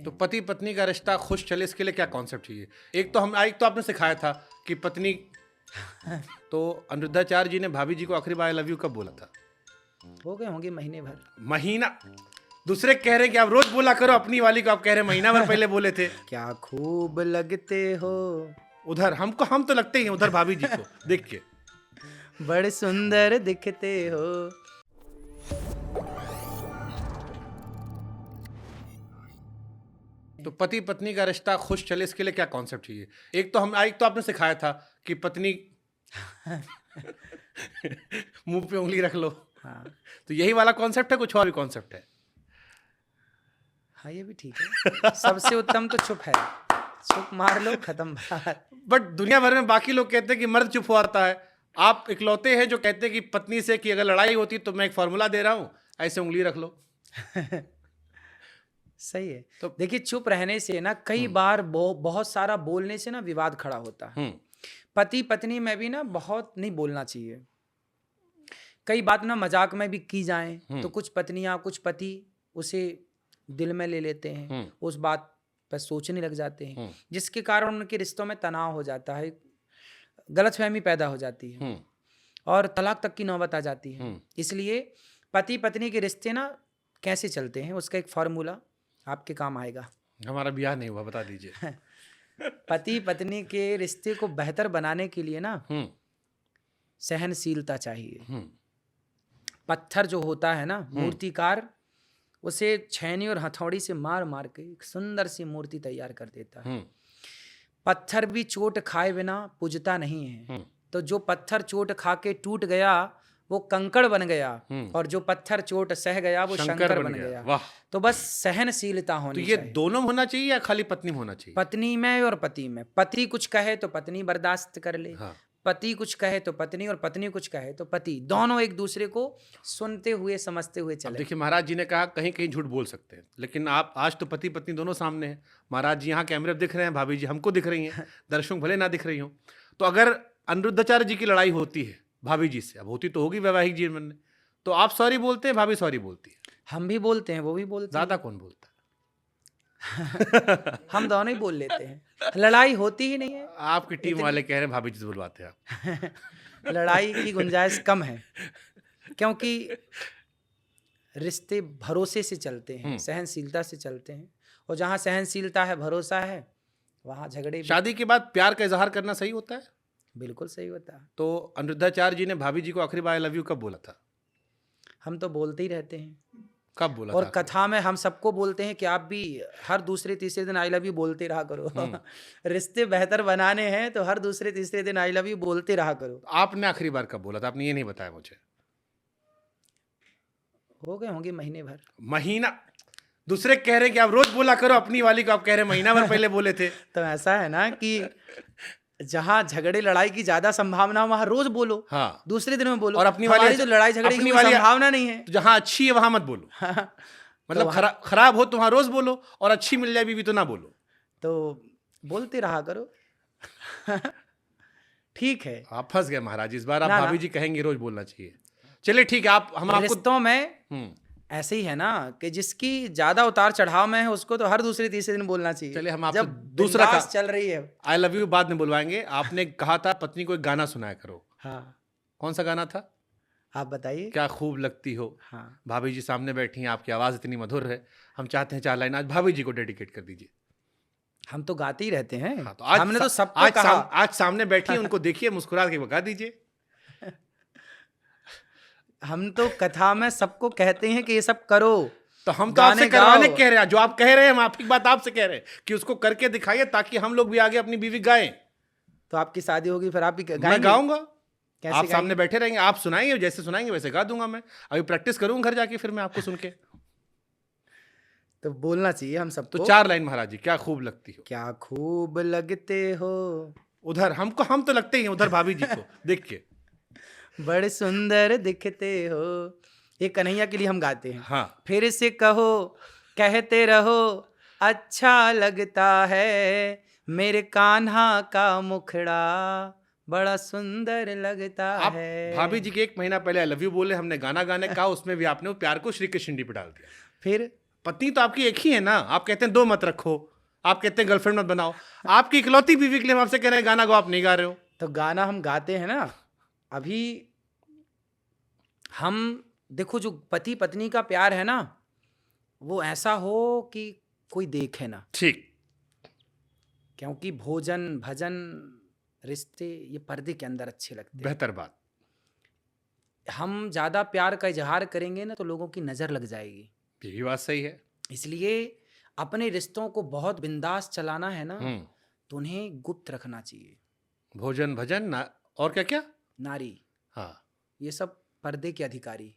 तो पति पत्नी का रिश्ता खुश चले इसके लिए क्या कॉन्सेप्ट चाहिए? एक तो आपने सिखाया था कि पत्नी तो अनिरुद्धाचार्य जी ने भाभी जी को आखिरी बार आई लव यू कब बोला था? हो गए होंगे महीने भर। महीना? दूसरे कह रहे हैं कि आप रोज बोला करो अपनी वाली को, आप कह रहे हैं महीना भर पहले बोले थे। क्या खूब लगते हो, उधर हम तो लगते ही हैं उधर भाभी जी को देख के। बड़े सुंदर दिखते हो। तो पति पत्नी का रिश्ता खुश चले इसके लिए क्या कॉन्सेप्ट चाहिए? एक तो आपने सिखाया था कि पत्नी मुंह पे उंगली रख लो। हाँ तो यही वाला कॉन्सेप्ट है, कुछ और भी कॉन्सेप्ट है? हाँ, ये भी ठीक है। सबसे उत्तम तो चुप है, चुप मार लो, खत्म बात। बट दुनिया भर में बाकी लोग कहते हैं कि मर्द चुप होता है, आप इकलौते हैं जो कहते हैं कि पत्नी से कि अगर लड़ाई होती तो मैं एक फॉर्मूला दे रहा हूं, ऐसे उंगली रख लो। सही है। तो देखिए, चुप रहने से ना कई बार बहुत सारा बोलने से ना विवाद खड़ा होता है। पति पत्नी में भी ना बहुत नहीं बोलना चाहिए। कई बात ना मजाक में भी की जाए तो कुछ पत्नियां कुछ पति उसे दिल में ले लेते हैं, उस बात पर सोचने लग जाते हैं, जिसके कारण उनके रिश्तों में तनाव हो जाता है, गलतफहमी पैदा हो जाती है और तलाक तक की नौबत आ जाती है। इसलिए पति पत्नी के रिश्ते ना कैसे चलते हैं उसका एक फार्मूला आपके काम आएगा। हमारा ब्याह नहीं हुआ, बता दीजिए। पति पत्नी के रिश्ते को बेहतर बनाने के लिए ना सहनशीलता चाहिए। पत्थर जो होता है ना, मूर्तिकार उसे छेनी और हथौड़ी से मार मार के एक सुंदर सी मूर्ति तैयार कर देता है। पत्थर भी चोट खाए बिना पूजता नहीं है। तो जो पत्थर चोट खा के टूट गया वो कंकड़ बन गया, और जो पत्थर चोट सह गया वो शंकर बन गया। वाह! तो बस सहनशीलता होनी तो ये चाहिए। दोनों होना चाहिए या खाली पत्नी में होना चाहिए? पत्नी में और पति में। पति कुछ कहे तो पत्नी बर्दाश्त कर ले, हाँ। पति कुछ कहे तो पत्नी, और पत्नी कुछ कहे तो पति, दोनों एक दूसरे को सुनते हुए समझते हुए चले। देखिए, महाराज जी ने कहा कहीं कहीं झूठ बोल सकते हैं, लेकिन आप आज तो पति पत्नी दोनों सामने हैं। महाराज जी यहाँ कैमरे पे दिख रहे हैं, भाभी जी हमको दिख रही हैं, दर्शकों भले ना दिख रही हो। तो अगर अनिरुद्धाचार्य जी की लड़ाई होती है भाभी जी से, अब होती तो होगी वैवाहिक जीवन में, तो आप सॉरी बोलते हैं, भाभी सॉरी बोलती है? हम भी बोलते हैं, वो भी बोलते ज्यादा कौन बोलता है? हम दोनों ही बोल लेते हैं। लड़ाई होती ही नहीं है। आपकी टीम वाले कह रहे हैं भाभी जी से बुलवाते हैं आप। लड़ाई की गुंजाइश कम है, क्योंकि रिश्ते भरोसे से चलते हैं, सहनशीलता से चलते हैं, और जहाँ सहनशीलता है, भरोसा है, वहाँ झगड़े भी। शादी के बाद प्यार का इजहार करना सही होता है? बिल्कुल सही होता है। तो अनिरुद्धाचार्य जी ने भाभी जी को आखिरी बार आई लव यू कब बोला था? हम तो बोलते ही रहते हैं। कब बोला और था? कथा में हम सबको बोलते हैं कि आप भी हर दूसरे तीसरे दिन आई लव यू बोलते रहा करो। रिश्ते बेहतर बनाने हैं तो हर दूसरे तीसरे दिन आई लव यू बोलते रहा करो। आपने आखिरी बार कब बोला था? आपने ये नहीं बताया मुझे। हो गए होंगे महीने भर। महीना? दूसरे कह रहे हैं कि आप रोज बोला करो अपनी वाली को, आप कह रहे हैं महीना भर पहले बोले थे। तो ऐसा है ना कि जहाँ झगड़े लड़ाई की ज्यादा संभावना वहां रोज बोलो, हाँ, दूसरे दिन में बोलो। और अपनी वाली तो लड़ाई झगड़े की अपनी कोई वाली संभावना नहीं है। तो जहाँ अच्छी है वहां मत बोलो। मतलब खराब हो तो वहां रोज बोलो, और अच्छी मिल जाए बीवी तो ना बोलो। तो बोलते रहा करो। ठीक है, आप फंस गए महाराज, इस बार आप ना, भाभी जी कहेंगे रोज बोलना चाहिए। चलिए ठीक है, हम आपको रिश्तों में ऐसे ही है ना कि जिसकी ज्यादा उतार चढ़ाव में है उसको तो हर दूसरे तीसरे दिन बोलना चाहिए। चलिए हम आपसे जब दूसरा बिंदास चल रही है। आई लव यू बाद में बुलवाएंगे। आपने कहा था पत्नी को एक गाना सुनाया करो। हाँ, कौन सा गाना था? आप बताइए। क्या खूब लगती हो। हाँ, भाभी जी सामने बैठी हैं, आपकी आवाज इतनी मधुर है, हम चाहते हैं 4 लाइन आज भाभी जी को डेडिकेट कर दीजिए। हम तो गाते ही रहते हैं। हाँ, तो आज हमने तो सबको कहा। आज सामने बैठी हैं, उनको देखिए, मुस्कुरा के बता दीजिए। हम तो कथा में सबको कहते हैं कि ये सब करो। तो हम तो आपसे करवाने कह रहे हैं, जो आप कह रहे हैं हम आपकी बात आपसे कह रहे हैं कि उसको करके दिखाइए, ताकि हम लोग भी आगे अपनी बीवी गाएं। तो आपकी शादी होगी फिर आप भी गाएंगे? मैं गाऊंगा। कैसे आप सामने बैठे रहेंगे, आप सुनाएंगे, जैसे सुनाएंगे वैसे गा दूंगा मैं। अभी प्रैक्टिस करूंगा घर जाके, फिर मैं आपको सुन के। तो बोलना चाहिए हम सबको। तो 4 लाइन महाराज जी, क्या खूब लगती हो। क्या खूब लगते हो, उधर हम तो लगते ही हैं उधर भाभी जी को देख के। बड़े सुंदर दिखते हो, ये कन्हैया के लिए हम गाते हैं। हाँ, फिर से कहो, कहते रहो, अच्छा लगता है मेरे कान्हा का मुखड़ा, बड़ा सुंदर लगता आप है। भाभी जी के 1 महीना पहले आई लव यू बोले, हमने गाना गाने कहा, उसमें भी आपने वो प्यार को श्री कृष्ण जी पे डाल दिया। फिर पत्नी तो आपकी एक ही है ना, आप कहते हैं 2 मत रखो, आप कहते हैं गर्लफ्रेंड मत बनाओ, आपकी इकलौती बीवी के लिए हम आपसे कह रहे हैं गाना गाओ, आप नहीं गा रहे हो। तो गाना हम गाते हैं ना। अभी हम देखो, जो पति पत्नी का प्यार है ना, वो ऐसा हो कि कोई देखे ना, ठीक, क्योंकि भोजन भजन रिश्ते ये पर्दे के अंदर अच्छे लगते हैं। बेहतर बात। हम ज़्यादा प्यार का इजहार करेंगे ना तो लोगों की नज़र लग जाएगी। ये भी बात सही है। इसलिए अपने रिश्तों को बहुत बिंदास चलाना है ना, हम्म, तो उन्हें गुप्त रखना चाहिए। भोजन भजन ना, और क्या क्या, नारी हाँ, ये सब पर्दे के अधिकारी।